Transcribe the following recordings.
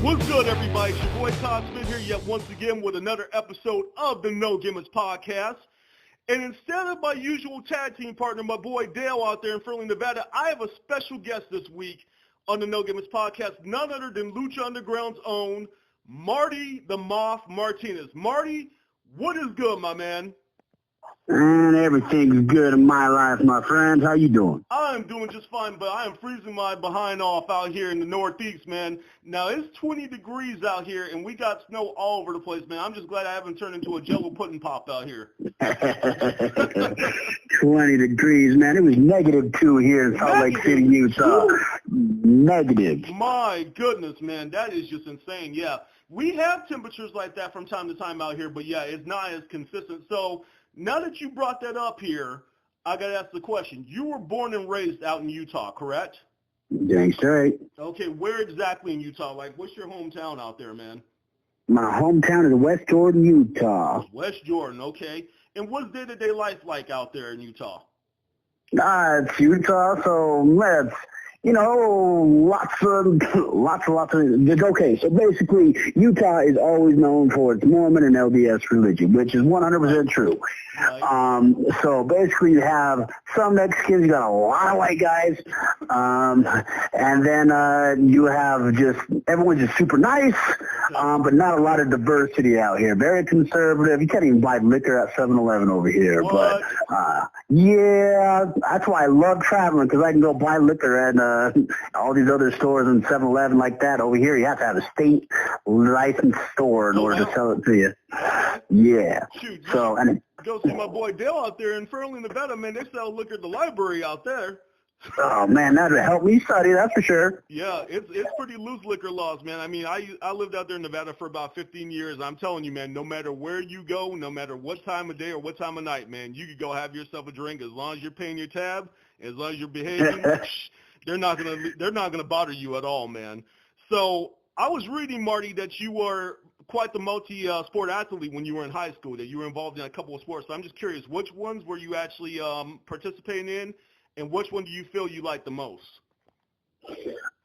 What's good, everybody? It's your boy Todd Smith here yet once again with another episode of the No Gimmicks podcast. And instead of my usual tag team partner, my boy Dale out there in Fernley, Nevada, I have a special guest this week on the No Gimmicks podcast, none other than Lucha Underground's own Marty The Moth Martinez. Marty, what is good, my man? And everything's good in my life, my friend. How you doing? I'm doing just fine, but I am freezing my behind off out here in the Northeast, man. Now, it's 20 degrees out here, and we got snow all over the place, man. I'm just glad I haven't turned into a Jello pudding pop out here. 20 degrees, man. It was -2 here in Salt Lake City, Utah. Negative. My goodness, man. That is just insane. Yeah. We have temperatures like that from time to time out here, but, yeah, it's not as consistent. So now that you brought that up here, I got to ask the question. You were born and raised out in Utah, correct? Dang straight. Okay, where exactly in Utah? Like, what's your hometown out there, man? My hometown is West Jordan, Utah. West Jordan, okay. And what's day-to-day life like out there in Utah? It's Utah, so let's, lots of, okay, so basically Utah is always known for its Mormon and LDS religion, which is 100% true. Right. So basically you have some Mexicans, you got a lot of white guys, and then you have just, everyone's just super nice, but not a lot of diversity out here. Very conservative. You can't even buy liquor at 7-Eleven over here. What? But, yeah, that's why I love traveling, because I can go buy liquor at all these other stores and 7-Eleven like that. Over here, you have to have a state licensed store in order to sell it to you. Yeah. Shoot, so, and go see my boy Dale out there in Fernley, Nevada, man. They sell liquor at the library out there. Oh, man, that would help me study, that's for sure. Yeah, it's pretty loose liquor laws, man. I mean, I lived out there in Nevada for about 15 years. I'm telling you, man, no matter where you go, no matter what time of day or what time of night, man, you could go have yourself a drink as long as you're paying your tab, as long as you're behaving. They're not gonna bother you at all, man. So I was reading, Marty, that you were quite the multi-sport athlete when you were in high school, that you were involved in a couple of sports. So I'm just curious, which ones were you actually participating in, and which one do you feel you like the most?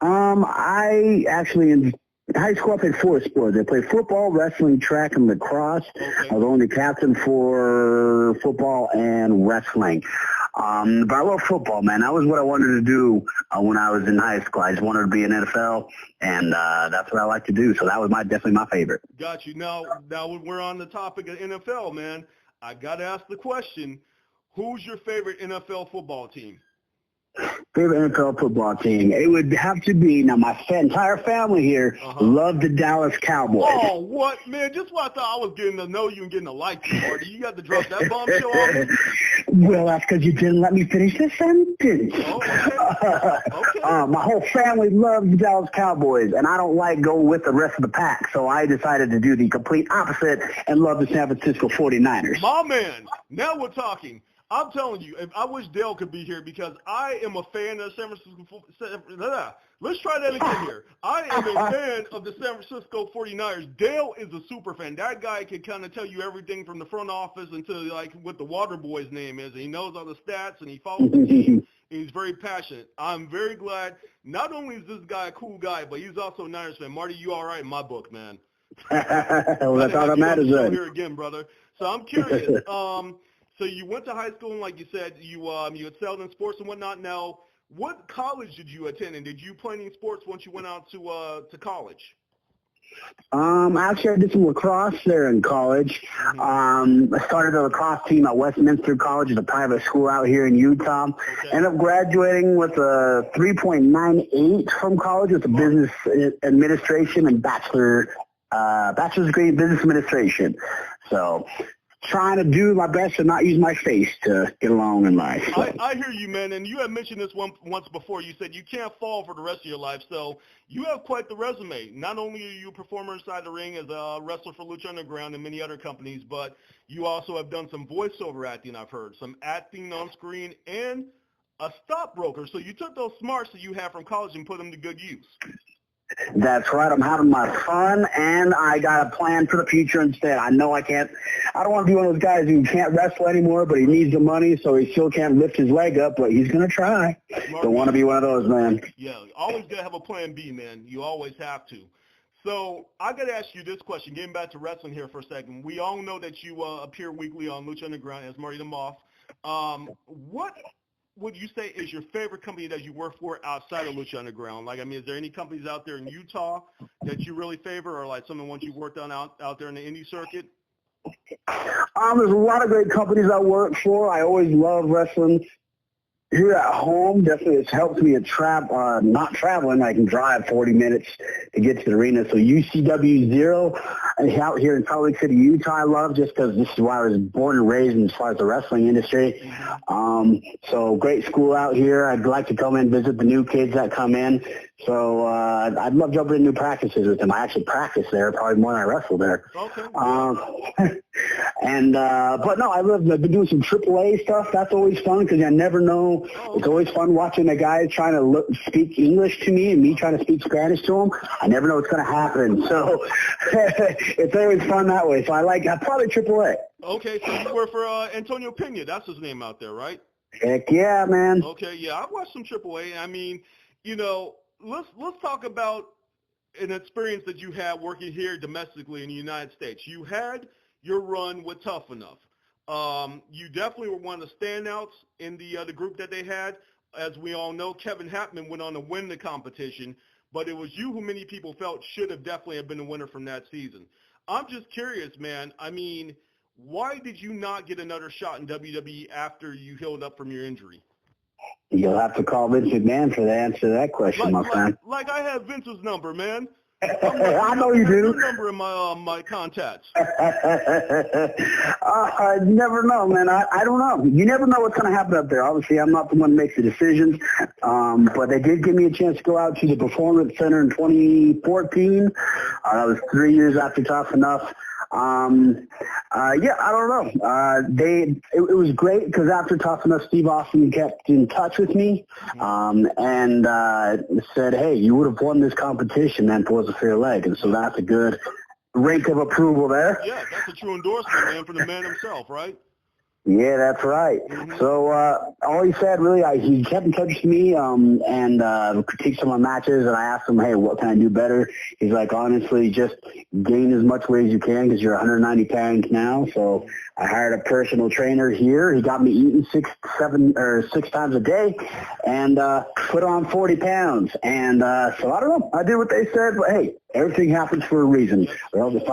I actually, in high school, I played 4 sports. I played football, wrestling, track, and lacrosse. Okay. I was only captain for football and wrestling. But I love football, man. That was what I wanted to do when I was in high school. I just wanted to be in NFL, and that's what I like to do. So that was definitely my favorite. Got you. Now when we're on the topic of NFL, man, I got to ask the question, who's your favorite NFL football team? Favorite NFL football team? It would have to be, now my entire family here loved the Dallas Cowboys. Oh, what? Man, just when I thought I was getting to know you and getting to like you, Marty, you got to drop that bombshell on me? Well, that's because you didn't let me finish the sentence. Oh, okay. My whole family loves the Dallas Cowboys, and I don't like going with the rest of the pack, so I decided to do the complete opposite and love the San Francisco 49ers. My man, now we're talking. I'm telling you, if I wish Dale could be here because I am a fan of San Francisco. Let's try that again here. I am a fan of the San Francisco 49ers. Dale is a super fan. That guy can kind of tell you everything from the front office until like what the water boy's name is. And he knows all the stats and he follows the team. And he's very passionate. I'm very glad. Not only is this guy a cool guy, but he's also a Niners fan. Marty, you all right in my book, man. Well, that's all that matters. Here again, brother. So I'm curious. So you went to high school, and like you said, you excelled in sports and whatnot. Now, what college did you attend, and did you play any sports once you went out to college? Actually, I did some lacrosse there in college. I started the lacrosse team at Westminster College. It's a private school out here in Utah. Okay. Ended up graduating with a 3.98 from college with a business administration and bachelor's degree in business administration. So trying to do my best to not use my face to get along in life. So. I hear you, man, and you had mentioned this once before. You said you can't fall for the rest of your life, so you have quite the resume. Not only are you a performer inside the ring as a wrestler for Lucha Underground and many other companies, but you also have done some voiceover acting, I've heard, some acting on screen, and a stockbroker. So you took those smarts that you had from college and put them to good use. That's right. I'm having my fun, and I got a plan for the future instead. I know I don't want to be one of those guys who can't wrestle anymore, but he needs the money, so he still can't lift his leg up, but he's going to try. Don't want to be one of those, man. Yeah, always got to have a plan B, man. You always have to. So I got to ask you this question, getting back to wrestling here for a second. We all know that you appear weekly on Lucha Underground as Marty The Moth. What would you say is your favorite company that you work for outside of Lucha Underground? Like, I mean, is there any companies out there in Utah that you really favor, or like some of the ones you worked on out there in the indie circuit? There's a lot of great companies I work for. I always love wrestling here at home. Definitely, it's helped me not traveling. I can drive 40 minutes to get to the arena. So UCW Zero out here in Salt Lake City, Utah, I love just because this is where I was born and raised as far as the wrestling industry. So great school out here. I'd like to come in and visit the new kids that come in. So I'd love jumping in new practices with them. I actually practice there probably more than I wrestle there. Okay. But no, I've been doing some AAA stuff. That's always fun because I never know. It's always fun watching the guys trying to speak English to me and me trying to speak Spanish to them. I never know what's going to happen. So it's always fun that way. So I probably AAA. Okay, so you work for Antonio Pena. That's his name out there, right? Heck yeah, man. Okay, yeah, I've watched some AAA. I mean, you know, let's talk about an experience that you had working here domestically in the United States. You had your run with Tough Enough. You definitely were one of the standouts in the group that they had. As we all know, Kevin Hackman went on to win the competition, but it was you who many people felt should have definitely have been the winner from that season. I'm just curious, man. I mean, why did you not get another shot in WWE after you healed up from your injury? You'll have to call Vince McMahon for the answer to that question, my friend. Like I have Vince's number, man. I know you do. Your number in my contacts. I never know, man. I don't know. You never know what's going to happen up there. Obviously, I'm not the one who makes the decisions, but they did give me a chance to go out to the Performance Center in 2014. That was 3 years after Tough Enough. I don't know. It was great because after Tough Enough, Steve Austin kept in touch with me, and said, "Hey, you would have won this competition, man, if it was a fair leg." And so that's a good rank of approval there. Yeah, that's a true endorsement, man, from the man himself, right? Yeah, that's right. So all he said, really, he kept in touch with me and critiqued some of my matches, and I asked him, hey, what can I do better? He's like, honestly, just gain as much weight as you can because you're 190 pounds now. So I hired a personal trainer here. He got me eating six times a day and put on 40 pounds. And so I don't know. I did what they said, but hey, everything happens for a reason. Well, if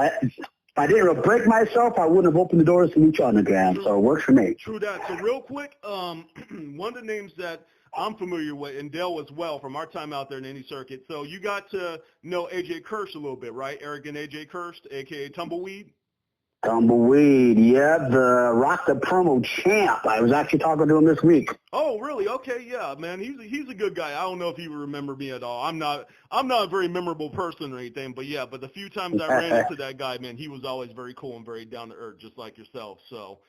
I didn't break myself, I wouldn't have opened the doors to Lucha Underground, so it works for me. True that. So real quick, one of the names that I'm familiar with, and Dale as well, from our time out there in any circuit. So you got to know AJ Kirsch a little bit, right? Arrogant AJ Kirsch, a.k.a. Tumbleweed? Tumbleweed, yeah, the Rock the Promo champ. I was actually talking to him this week. Oh, really? Okay, yeah, man. He's a good guy. I don't know if he would remember me at all. I'm not a very memorable person or anything, but yeah, but the few times I ran into that guy, man, he was always very cool and very down to earth, just like yourself. So,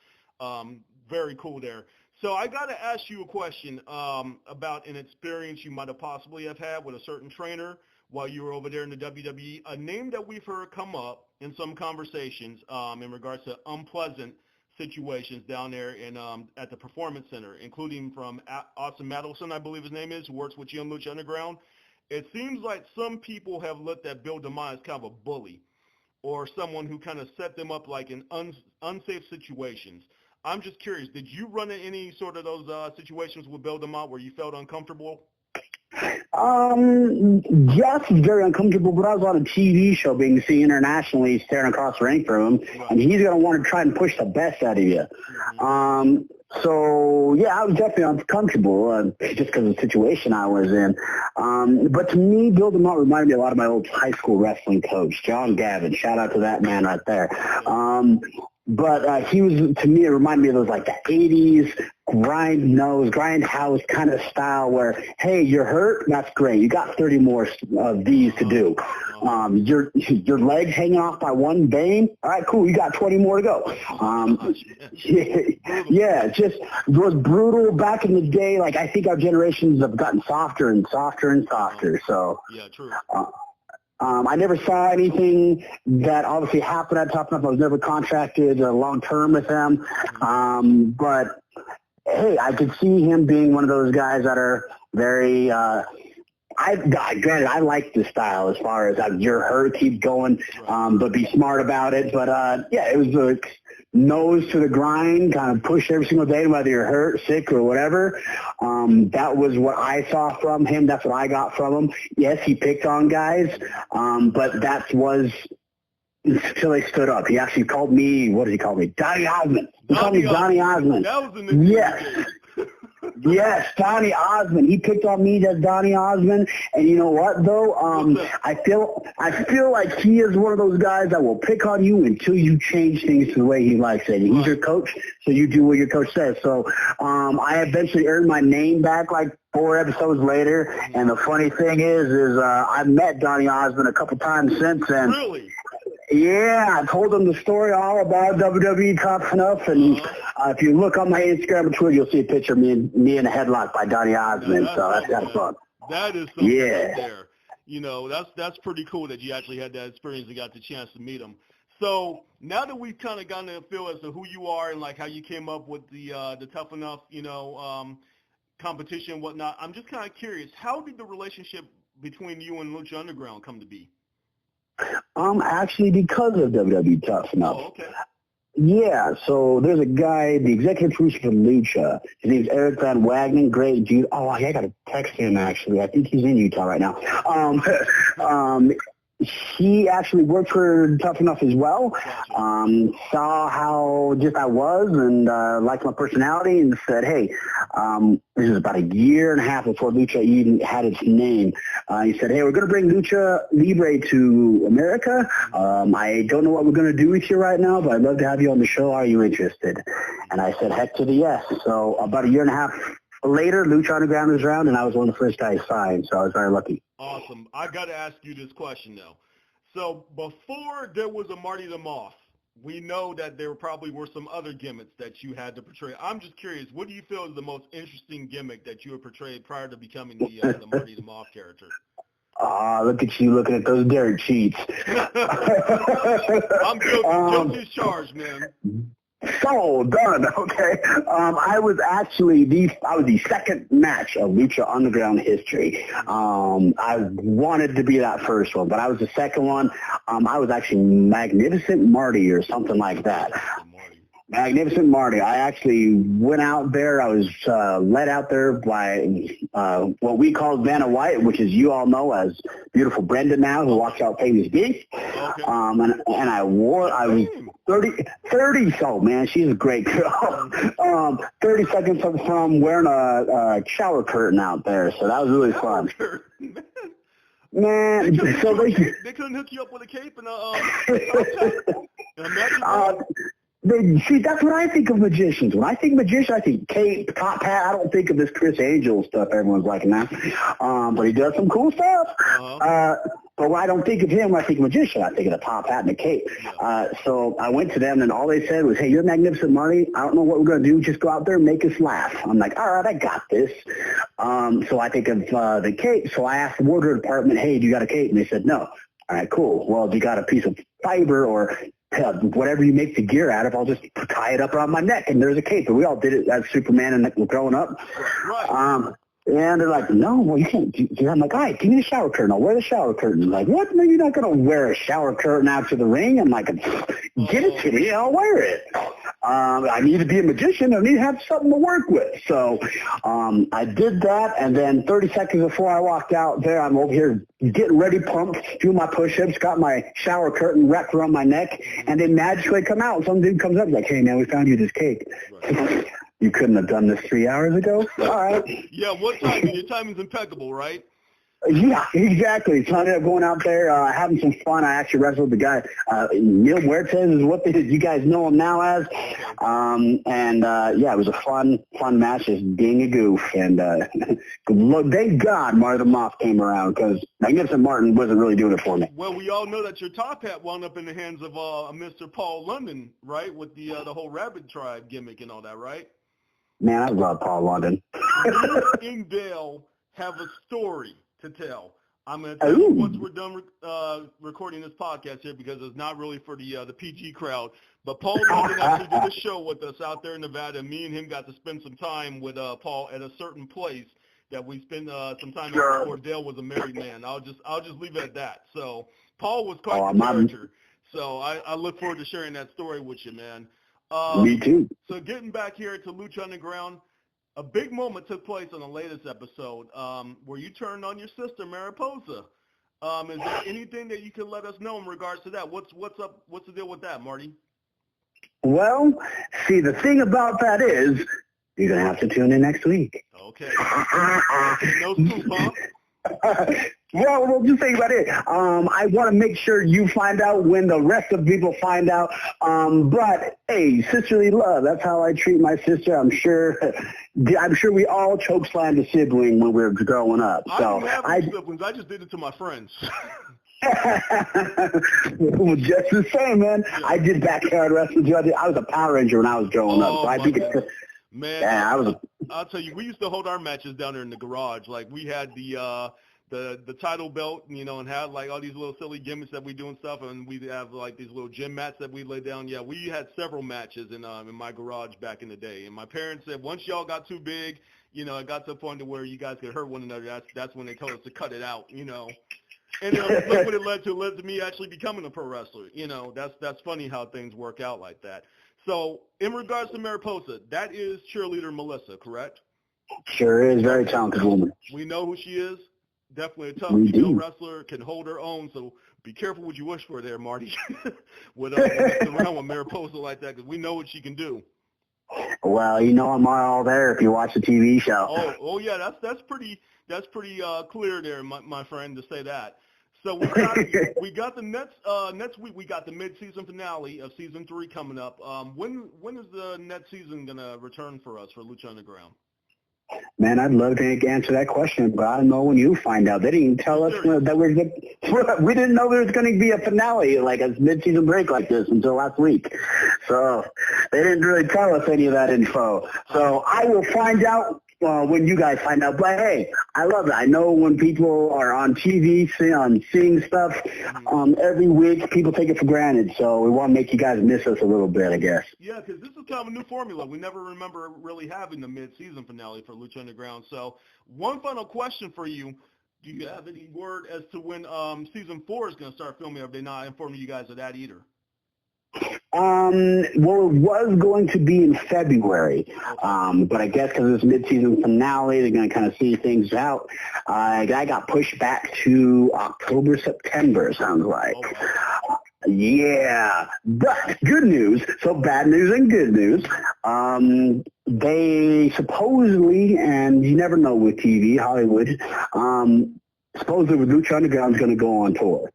very cool there. So I got to ask you a question about an experience you might have possibly have had with a certain trainer while you were over there in the WWE. A name that we've heard come up in some conversations in regards to unpleasant situations down there in at the Performance Center, including from Austin Madelson, I believe his name is, who works with you on Lucha Underground. It seems like some people have looked at Bill DeMott as kind of a bully or someone who kind of set them up like in unsafe situations. I'm just curious, did you run into any sort of those situations with Bill DeMott where you felt uncomfortable? Yes, it's very uncomfortable, but I was on a TV show being seen internationally staring across the ring from him, and he's going to want to try and push the best out of you. So, yeah, I was definitely uncomfortable just because of the situation I was in. But to me, Bill DeMott reminded me a lot of my old high school wrestling coach, John Gavin. Shout out to that man right there. But he was, to me, it reminded me of those, like, the 80s grindhouse kind of style where, hey, you're hurt? That's great. You got 30 more of these to do. Your leg hanging off by one vein? All right, cool. You got 20 more to go. Yeah, just was brutal back in the day. Like, I think our generations have gotten softer and softer and softer. So, yeah, true. I never saw anything that obviously happened at Tough Enough. I was never contracted long-term with them. But, hey, I could see him being one of those guys that are very Granted, I like the style as far as you're hurt, keep going, but be smart about it. But yeah, it was the nose to the grind, kind of push every single day, whether you're hurt, sick, or whatever. That was what I saw from him. That's what I got from him. Yes, he picked on guys, but that was until they stood up. He actually called me, what did he call me? Donny Osmond. He called me Donny Osmond. That was the nickname. Yes. Yes, Donny Osmond. He picked on me as Donny Osmond, and you know what though? I feel like he is one of those guys that will pick on you until you change things to the way he likes it. He's your coach, so you do what your coach says. So I eventually earned my name back like 4 episodes later, and the funny thing is I've met Donny Osmond a couple times since then. Really? Yeah, I told him the story all about WWE Tough Enough, and if you look on my Instagram and Twitter, you'll see a picture of me in a headlock by Donny Osmond, so that's kind of fun. That is something right there. You know, that's pretty cool that you actually had that experience and got the chance to meet him. So now that we've kind of gotten a feel as to who you are and like how you came up with the Tough Enough, competition and whatnot, I'm just kind of curious, how did the relationship between you and Lucha Underground come to be? Actually, because of WWE Tough Enough. Oh, okay. Yeah, so there's a guy, the executive producer for Lucha. His name's Eric Van Wagner. Great dude. Oh, I got to text him, actually. I think he's in Utah right now. He actually worked for Tough Enough as well. Saw how just I was and liked my personality and said, hey, this is about a year and a half before Lucha even had its name. He said, hey, we're going to bring Lucha Libre to America. I don't know what we're going to do with you right now, but I'd love to have you on the show. Are you interested? And I said, heck to the yes. So about a year and a half later, Lucha Underground was around, and I was one of the first guys signed, so I was very lucky. Awesome. I got to ask you this question, though. So before there was a Marty the Moth, we know that there probably were some other gimmicks that you had to portray. I'm just curious, what do you feel is the most interesting gimmick that you have portrayed prior to becoming the Marty the Moth character? Look at you looking at those dirt sheets. I'm guilty as charged, man. So done. Okay. I was actually the second match of Lucha Underground history. I wanted to be that first one, but I was the second one. I was actually Magnificent Marty or something like that. Magnificent Marty. I actually went out there. I was led out there by what we call Vanna White, which is you all know as beautiful Brenda now, who walks out famous geek. Okay. And I was 30, so man, she's a great girl. 30 seconds from wearing a shower curtain out there, so that was really fun. Man, they couldn't hook you up with a cape and See, that's what I think of magicians. When I think magician, I think cape, top hat. I don't think of this Chris Angel stuff everyone's liking now. But he does some cool stuff. But when I don't think of him, when I think of magician, I think of the top hat and the cape. So I went to them, and all they said was, hey, you're Magnificent Marty. I don't know what we're going to do. Just go out there and make us laugh. I'm like, all right, I got this. So I think of the cape. So I asked the wardrobe department, hey, do you got a cape? And they said, no. All right, cool. Well, if you got a piece of fiber or whatever you make the gear out of, I'll just tie it up around my neck, and there's a cape. And we all did it as Superman and growing up. Right. And they're like, no, well, you can't do that. I'm like, all right, give me the shower curtain. I'll wear the shower curtain. They're like, what? No, you're not going to wear a shower curtain out to the ring. I'm like, give it to me. I'll wear it. I need to be a magician. I need to have something to work with. So I did that, and then 30 seconds before I walked out there, I'm over here getting ready, pumped, doing my push-ups, got my shower curtain wrapped around my neck, and then magically come out. Some dude comes up like, hey, man, we found you this cake. Right. You couldn't have done this 3 hours ago? All right. Yeah, what timing? Your timing's impeccable, right? Yeah, exactly. So I ended up going out there, having some fun. I actually wrestled the guy, Neil Muertes is what you guys know him now as. Yeah, it was a fun match, just being a goof. And thank God Marty the Moth came around, because Magnificent Martin wasn't really doing it for me. Well, we all know that your top hat wound up in the hands of Mr. Paul London, right, with the whole Rabbit Tribe gimmick and all that, right? Man, I love Paul London. You and Dale have a story to tell. I'm going to tell you once we're done recording this podcast here, because it's not really for the PG crowd. But Paul London actually did a show with us out there in Nevada, and me and him got to spend some time with Paul at a certain place that we spent some time Sure. before Dale was a married man. I'll just leave it at that. So Paul was quite the character. So I look forward to sharing that story with you, man. Me too. So getting back here to Lucha Underground, a big moment took place on the latest episode where you turned on your sister, Mariposa. Is there anything that you can let us know in regards to that? What's up? What's the deal with that, Marty? Well, see, the thing about that is you're going to have to tune in next week. Okay. No scoop, huh? Well, just think about it. I want to make sure you find out when the rest of the people find out. But hey, sisterly love. That's how I treat my sister. I'm sure we all chokeslammed a sibling when we were growing up. I don't have any siblings. I just did it to my friends. Well, just the same, man. Yeah. I did backyard wrestling. I was a Power Ranger when I was growing up. So I think it's... Man, yeah, I'll tell you, we used to hold our matches down there in the garage. Like, we had the title belt, you know, and had like all these little silly gimmicks that we do and stuff, and we have like these little gym mats that we lay down. Yeah, we had several matches in my garage back in the day. And my parents said once y'all got too big, you know, it got to the point to where you guys could hurt one another. That's when they told us to cut it out, you know. And look what it led to. It led to me actually becoming a pro wrestler. You know, that's funny how things work out like that. So in regards to Mariposa, that is cheerleader Melissa, correct? Sure is. Very talented woman. We know who she is. Definitely a tough female wrestler, can hold her own. So be careful what you wish for there, Marty, with around with Mariposa like that, because we know what she can do. Well, you know I'm all there if you watch the TV show. Oh yeah, that's pretty clear there, my friend, to say that. So we got the next week we got the mid-season finale of season 3 coming up. When is the next season gonna return for us for Lucha Underground? Man, I'd love to answer that question, but I don't know when you find out. They didn't even tell us that we didn't know there was going to be a finale, like a mid-season break like this until last week. So they didn't really tell us any of that info. So I will find out when you guys find out. But hey, I love it. I know when people are on TV seeing stuff every week, people take it for granted. So we want to make you guys miss us a little bit, I guess. Yeah, because this is kind of a new formula. We never remember really having the mid-season finale for Lucha Underground. So one final question for you. Do you have any word as to when season 4 is going to start filming, or have they not informed you guys of that either? Well, it was going to be in February, but I guess because it's mid-season finale, they're going to kind of see things out. I got pushed back to October, September, it sounds like. Yeah, but good news. So bad news and good news. They supposedly, and you never know with TV, Hollywood, supposedly Lucha Underground is going to go on tour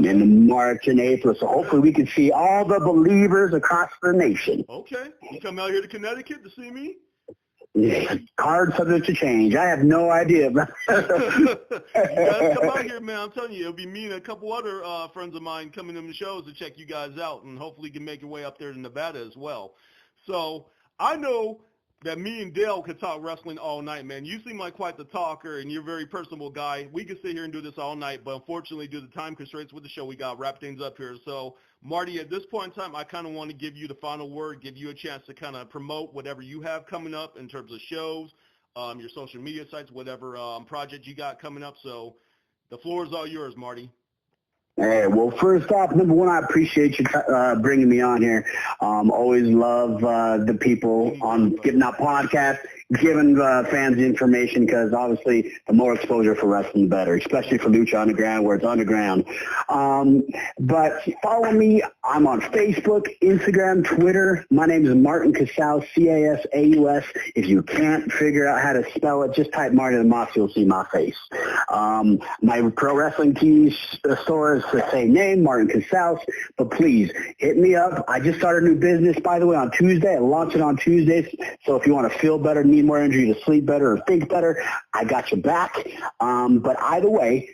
in March and April. So hopefully we can see all the believers across the nation. Okay. You come out here to Connecticut to see me? Yeah, card subject to change. I have no idea. You guys come out here, man. I'm telling you, it'll be me and a couple other friends of mine coming to the shows to check you guys out, and hopefully you can make your way up there to Nevada as well. So I know that me and Dale could talk wrestling all night, man. You seem like quite the talker, and you're a very personable guy. We could sit here and do this all night, but unfortunately, due to time constraints with the show, we got to wrap things up here. So, Marty, at this point in time, I kind of want to give you the final word, give you a chance to kind of promote whatever you have coming up in terms of shows, your social media sites, whatever project you got coming up. So the floor is all yours, Marty. Hey, well, first off, number one, I appreciate you bringing me on here. Always love the people on giving out podcasts, giving fans the information, because obviously the more exposure for wrestling, the better, especially for Lucha Underground, where it's underground. But follow me. I'm on Facebook, Instagram, Twitter. My name is Martin Casaus, C-A-S-A-U-S. If you can't figure out how to spell it, just type Marty The Moth, you'll see my face. My pro wrestling tees store is the same name, Martin Casaus. But please, hit me up. I just started a new business, by the way, on Tuesday. I launched it on Tuesdays. So if you want to feel better, need more energy to sleep better or think better, I got your back. But either way,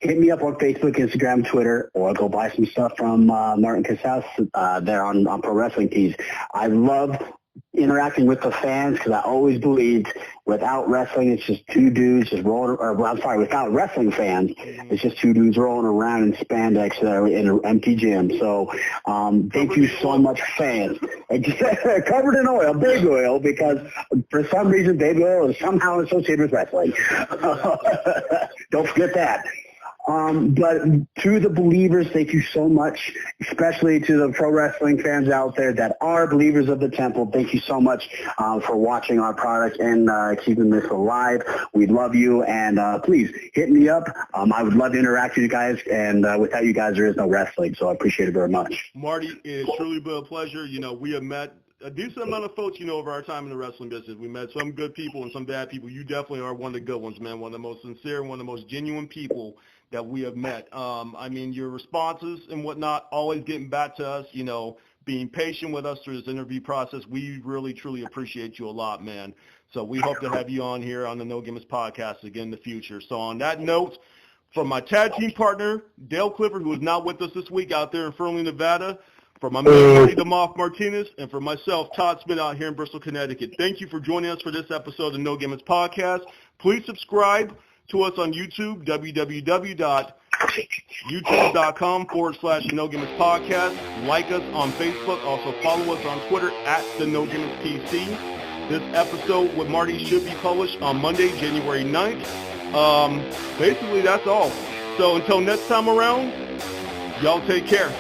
hit me up on Facebook, Instagram, Twitter, or go buy some stuff from Martin Casaus there on Pro Wrestling Tees. I love interacting with the fans, because I always believed without wrestling, it's just two dudes just rolling, without wrestling fans, it's just two dudes rolling around in spandex in an empty gym. So thank you so much, fans. Covered in oil, baby oil, because for some reason baby oil is somehow associated with wrestling. Don't forget that. But to the believers, thank you so much, especially to the pro wrestling fans out there that are believers of the temple. Thank you so much for watching our product and keeping this alive. We love you, and please hit me up. I would love to interact with you guys, and without you guys, there is no wrestling, so I appreciate it very much. Marty, it's truly been a pleasure. You know, we have met a decent amount of folks, you know, over our time in the wrestling business. We met some good people and some bad people. You definitely are one of the good ones, man, one of the most sincere, one of the most genuine people that we have met. I mean, your responses and whatnot, always getting back to us, you know, being patient with us through this interview process. We really, truly appreciate you a lot, man. So we hope to have you on here on the No Gimmicks podcast again in the future. So on that note, from my tag team partner, Dale Clifford, who is not with us this week out there in Fernley, Nevada, for my man, Marty The Moth Martinez, and for myself, Todd Smith out here in Bristol, Connecticut. Thank you for joining us for this episode of the No Gimmicks podcast. Please subscribe to us on YouTube, www.youtube.com/No Gimmicks podcast. Like us on Facebook. Also follow us on Twitter @the No Gimmicks PC. This episode with Marty should be published on Monday, January 9th. Basically, that's all. So until next time around, y'all take care.